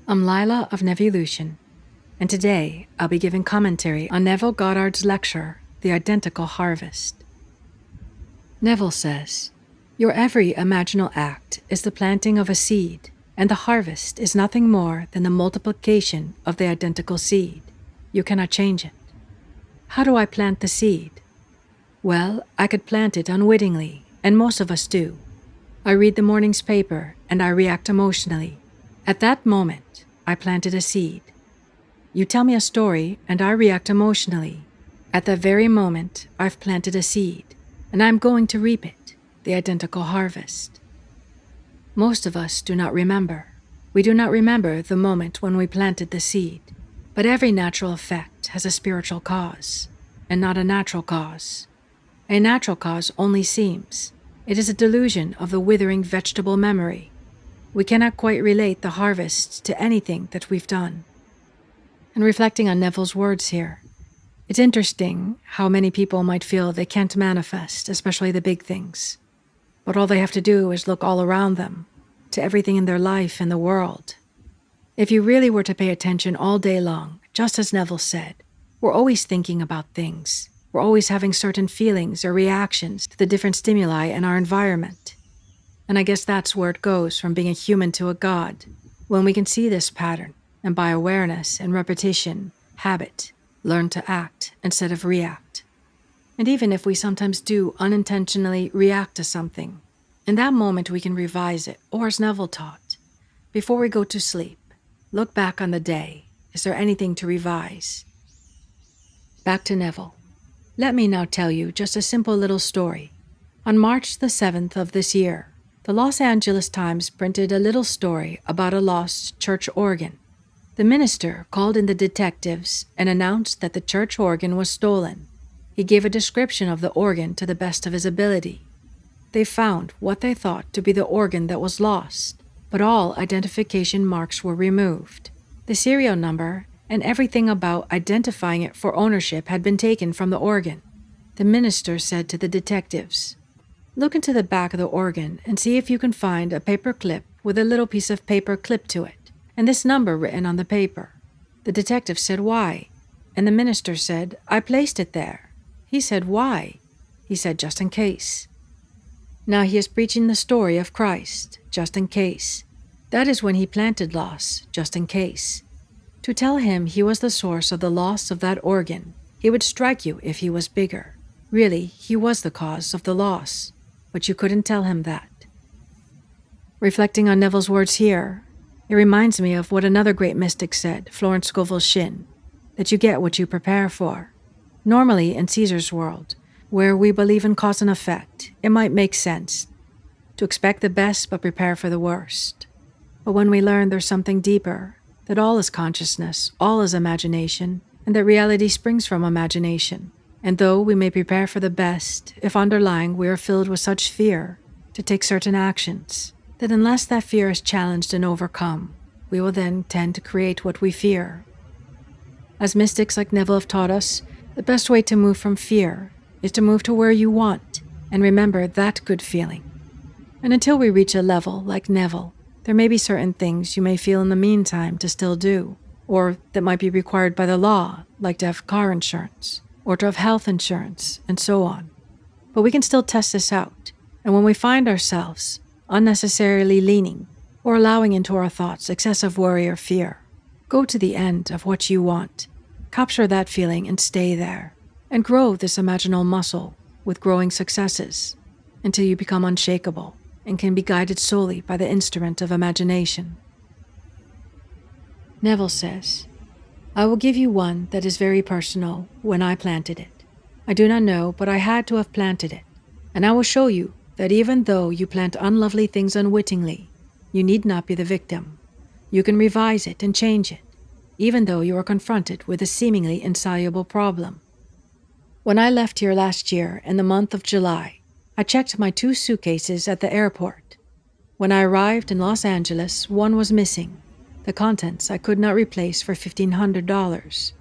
I'm Lila of Nevillution, and today I'll be giving commentary on Neville Goddard's lecture, The Identical Harvest. Neville says, "Your every imaginal act is the planting of a seed, and the harvest is nothing more than the multiplication of the identical seed. You cannot change it. How do I plant the seed? Well, I could plant it unwittingly, and most of us do. I read the morning's paper, and I react emotionally. At that moment, I planted a seed. You tell me a story, and I react emotionally. At that very moment, I've planted a seed, and I'm going to reap it, the identical harvest." Most of us do not remember. We do not remember the moment when we planted the seed. But every natural effect has a spiritual cause, and not a natural cause. A natural cause only seems. It is a delusion of the withering vegetable memory. We cannot quite relate the harvest to anything that we've done. And reflecting on Neville's words here, it's interesting how many people might feel they can't manifest, especially the big things. But all they have to do is look all around them, to everything in their life and the world. If you really were to pay attention all day long, just as Neville said, we're always thinking about things. We're always having certain feelings or reactions to the different stimuli in our environment. And I guess that's where it goes from being a human to a god, when we can see this pattern, and by awareness and repetition, habit, learn to act instead of react. And even if we sometimes do unintentionally react to something, in that moment we can revise it, or as Neville taught, before we go to sleep, look back on the day. Is there anything to revise? Back to Neville. Let me now tell you just a simple little story. On March the 7th of this year, the Los Angeles Times printed a little story about a lost church organ. The minister called in the detectives and announced that the church organ was stolen. He gave a description of the organ to the best of his ability. They found what they thought to be the organ that was lost, but all identification marks were removed. The serial number and everything about identifying it for ownership had been taken from the organ. The minister said to the detectives, "Look into the back of the organ and see if you can find a paper clip with a little piece of paper clipped to it, and this number written on the paper." The detective said, "Why?" And the minister said, "I placed it there." He said, "Why?" He said, "Just in case." Now he is preaching the story of Christ, just in case. That is when he planted loss, just in case. To tell him he was the source of the loss of that organ, he would strike you if he was bigger. Really, he was the cause of the loss, but you couldn't tell him that. Reflecting on Neville's words here, it reminds me of what another great mystic said, Florence Scovel Shinn, that you get what you prepare for. Normally, in Caesar's world, where we believe in cause and effect, it might make sense to expect the best but prepare for the worst. But when we learn there's something deeper, that all is consciousness, all is imagination, and that reality springs from imagination, and though we may prepare for the best, if underlying we are filled with such fear to take certain actions, that unless that fear is challenged and overcome, we will then tend to create what we fear. As mystics like Neville have taught us, the best way to move from fear is to move to where you want, and remember that good feeling. And until we reach a level like Neville, there may be certain things you may feel in the meantime to still do, or that might be required by the law, like to have car insurance, or to have health insurance, and so on. But we can still test this out, and when we find ourselves unnecessarily leaning or allowing into our thoughts excessive worry or fear, go to the end of what you want, capture that feeling and stay there, and grow this imaginal muscle with growing successes until you become unshakable and can be guided solely by the instrument of imagination. Neville says, "I will give you one that is very personal when I planted it. I do not know, but I had to have planted it. And I will show you that even though you plant unlovely things unwittingly, you need not be the victim. You can revise it and change it, even though you are confronted with a seemingly insoluble problem. When I left here last year in the month of July, I checked my 2 suitcases at the airport. When I arrived in Los Angeles, one was missing. The contents I could not replace for $1,500.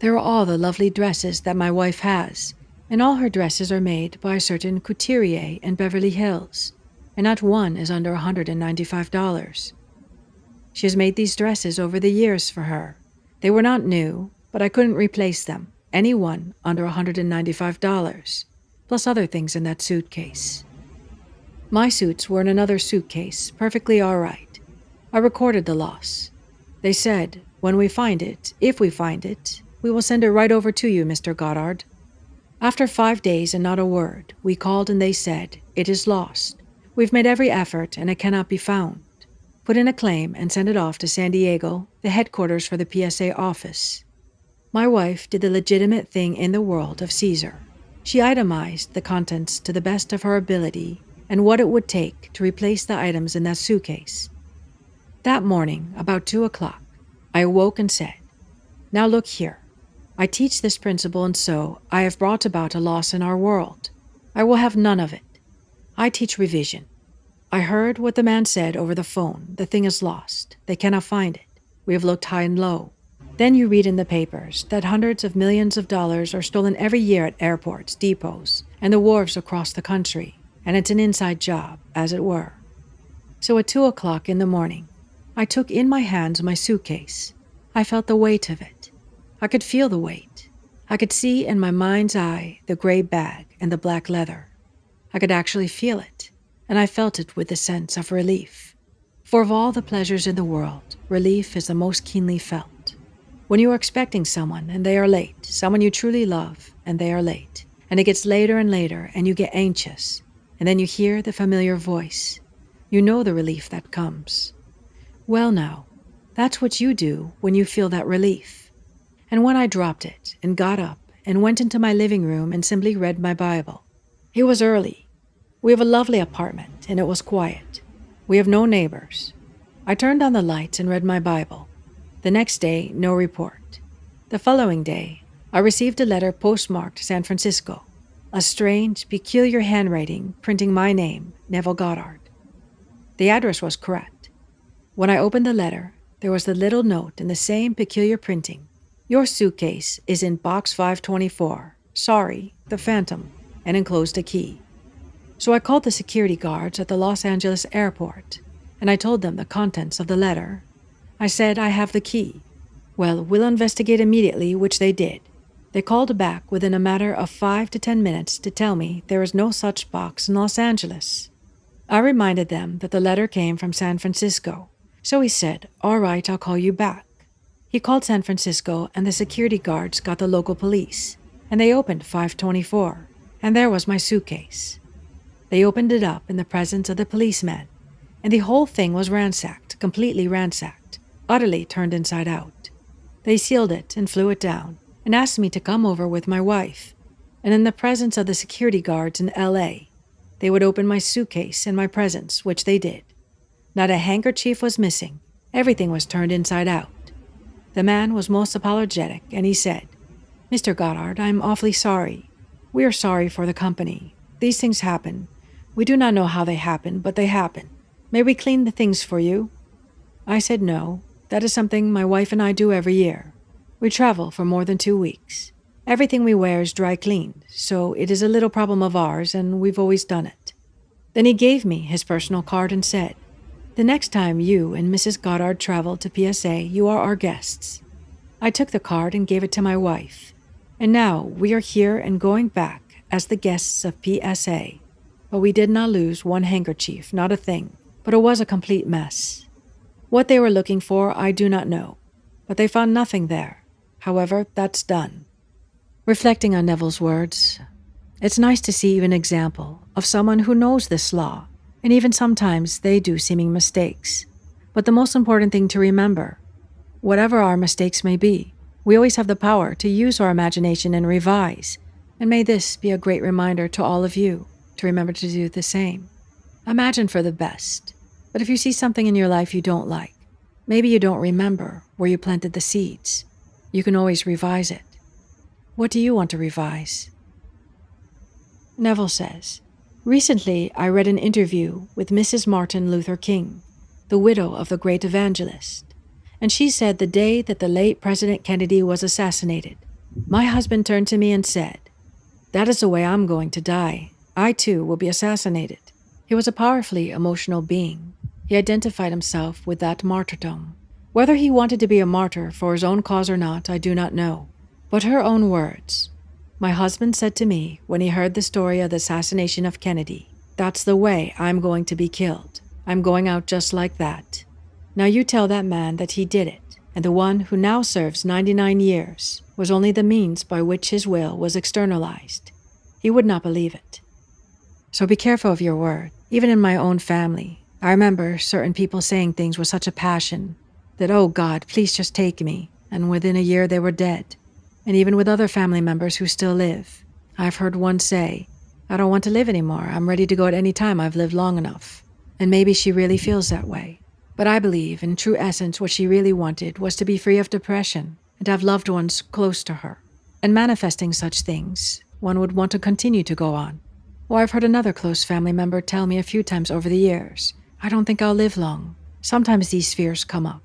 There are all the lovely dresses that my wife has, and all her dresses are made by a certain couturier in Beverly Hills, and not one is under $195. She has made these dresses over the years for her. They were not new, but I couldn't replace them, any one under $195, plus other things in that suitcase. My suits were in another suitcase, perfectly all right. I recorded the loss. They said, when we find it, if we find it, we will send it right over to you, Mr. Goddard. After 5 days and not a word, we called and they said, it is lost. We've made every effort and it cannot be found. Put in a claim and send it off to San Diego, the headquarters for the PSA office. My wife did the legitimate thing in the world of Caesar. She itemized the contents to the best of her ability and what it would take to replace the items in that suitcase. That morning, about 2 o'clock, I awoke and said, now look here. I teach this principle and so I have brought about a loss in our world. I will have none of it. I teach revision. I heard what the man said over the phone. The thing is lost. They cannot find it. We have looked high and low. Then you read in the papers that hundreds of millions of dollars are stolen every year at airports, depots, and the wharves across the country, and it's an inside job, as it were. So at 2 o'clock in the morning, I took in my hands my suitcase. I felt the weight of it. I could feel the weight. I could see in my mind's eye the gray bag and the black leather. I could actually feel it, and I felt it with a sense of relief. For of all the pleasures in the world, relief is the most keenly felt. When you are expecting someone and they are late, someone you truly love and they are late, and it gets later and later and you get anxious, and then you hear the familiar voice, you know the relief that comes. Well now, that's what you do when you feel that relief. And when I dropped it and got up and went into my living room and simply read my Bible. It was early. We have a lovely apartment and it was quiet. We have no neighbors. I turned on the lights and read my Bible. The next day, no report. The following day, I received a letter postmarked San Francisco, a strange, peculiar handwriting printing my name, Neville Goddard. The address was correct. When I opened the letter, there was the little note in the same peculiar printing. Your suitcase is in box 524. Sorry, the Phantom, and enclosed a key. So I called the security guards at the Los Angeles airport, and I told them the contents of the letter. I said, I have the key. Well, we'll investigate immediately, which they did. They called back within a matter of 5 to 10 minutes to tell me there is no such box in Los Angeles. I reminded them that the letter came from San Francisco, so he said, all right, I'll call you back. He called San Francisco and the security guards got the local police, and they opened 524, and there was my suitcase. They opened it up in the presence of the policeman, and the whole thing was ransacked, completely ransacked, utterly turned inside out. They sealed it and flew it down, and asked me to come over with my wife, and in the presence of the security guards in L.A., they would open my suitcase in my presence, which they did. Not a handkerchief was missing. Everything was turned inside out. The man was most apologetic, and he said, Mr. Goddard, I'm awfully sorry. We are sorry for the company. These things happen. We do not know how they happen, but they happen. May we clean the things for you? I said no. That is something my wife and I do every year. We travel for more than 2 weeks. Everything we wear is dry cleaned, so it is a little problem of ours, and we've always done it. Then he gave me his personal card and said, the next time you and Mrs. Goddard travel to PSA, you are our guests. I took the card and gave it to my wife, and now we are here and going back as the guests of PSA. But we did not lose one handkerchief, not a thing, but it was a complete mess. What they were looking for, I do not know, but they found nothing there. However, that's done. Reflecting on Neville's words, it's nice to see even an example of someone who knows this law, and even sometimes they do seeming mistakes. But the most important thing to remember, whatever our mistakes may be, we always have the power to use our imagination and revise, and may this be a great reminder to all of you to remember to do the same. Imagine for the best, but if you see something in your life you don't like, maybe you don't remember where you planted the seeds, you can always revise it. What do you want to revise? Neville says, recently I read an interview with Mrs. Martin Luther King, the widow of the great evangelist, and she said the day that the late President Kennedy was assassinated, my husband turned to me and said, that is the way I'm going to die. I too will be assassinated. He was a powerfully emotional being. He identified himself with that martyrdom. Whether he wanted to be a martyr for his own cause or not, I do not know. But her own words. My husband said to me when he heard the story of the assassination of Kennedy, "That's the way I'm going to be killed. I'm going out just like that." Now you tell that man that he did it, and the one who now serves 99 years was only the means by which his will was externalized. He would not believe it. So be careful of your word. Even in my own family, I remember certain people saying things with such a passion that, "Oh God, please just take me," and within a year they were dead. And even with other family members who still live, I've heard one say, "I don't want to live anymore. I'm ready to go at any time. I've lived long enough." And maybe she really feels that way. But I believe, in true essence, what she really wanted was to be free of depression and to have loved ones close to her. And manifesting such things, one would want to continue to go on. Or I've heard another close family member tell me a few times over the years, "I don't think I'll live long." Sometimes these fears come up.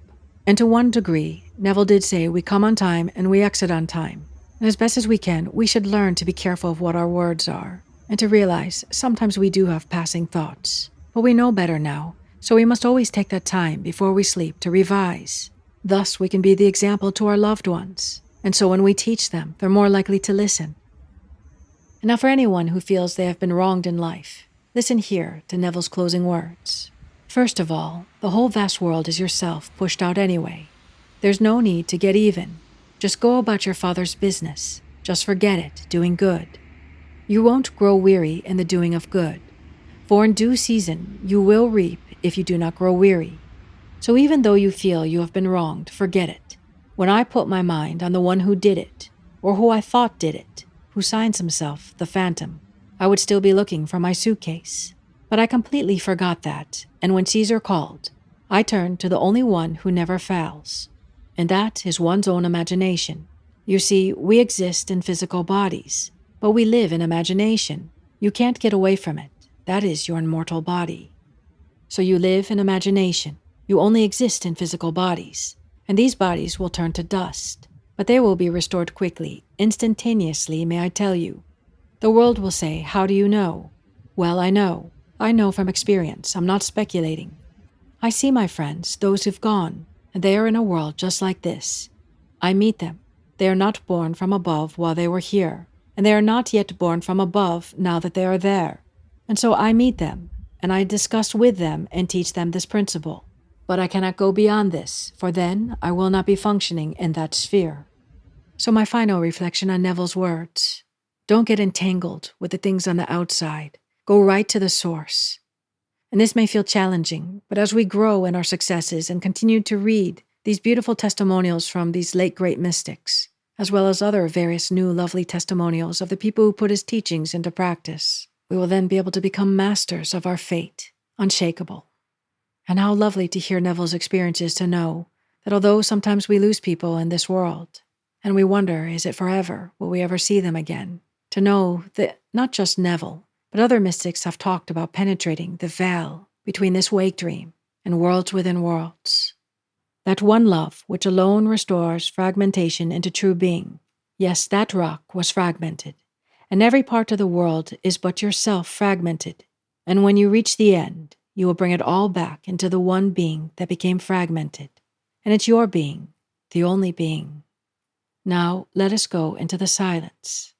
And to one degree, Neville did say we come on time and we exit on time. And as best as we can, we should learn to be careful of what our words are, and to realize sometimes we do have passing thoughts. But we know better now, so we must always take that time before we sleep to revise. Thus we can be the example to our loved ones, and so when we teach them, they're more likely to listen. And now for anyone who feels they have been wronged in life, listen here to Neville's closing words. First of all, the whole vast world is yourself pushed out anyway. There's no need to get even. Just go about your Father's business. Just forget it, doing good. You won't grow weary in the doing of good. For in due season you will reap if you do not grow weary. So even though you feel you have been wronged, forget it. When I put my mind on the one who did it, or who I thought did it, who signs himself the Phantom, I would still be looking for my suitcase. But I completely forgot that, and when Caesar called, I turned to the only one who never fails. And that is one's own imagination. You see, we exist in physical bodies, but we live in imagination. You can't get away from it. That is your immortal body. So you live in imagination. You only exist in physical bodies, and these bodies will turn to dust, but they will be restored quickly, instantaneously, may I tell you. The world will say, "How do you know?" Well, I know. I know from experience. I'm not speculating. I see my friends, those who've gone, and they are in a world just like this. I meet them. They are not born from above while they were here, and they are not yet born from above now that they are there. And so I meet them, and I discuss with them and teach them this principle. But I cannot go beyond this, for then I will not be functioning in that sphere. So my final reflection on Neville's words: don't get entangled with the things on the outside. Go right to the source. And this may feel challenging, but as we grow in our successes and continue to read these beautiful testimonials from these late great mystics, as well as other various new lovely testimonials of the people who put his teachings into practice, we will then be able to become masters of our fate, unshakable. And how lovely to hear Neville's experiences, to know that although sometimes we lose people in this world, and we wonder, is it forever? Will we ever see them again? To know that not just Neville, but other mystics have talked about penetrating the veil between this wake dream and worlds within worlds. That one love which alone restores fragmentation into true being. Yes, that rock was fragmented, and every part of the world is but yourself fragmented. And when you reach the end, you will bring it all back into the one being that became fragmented. And it's your being, the only being. Now let us go into the silence.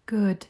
Good.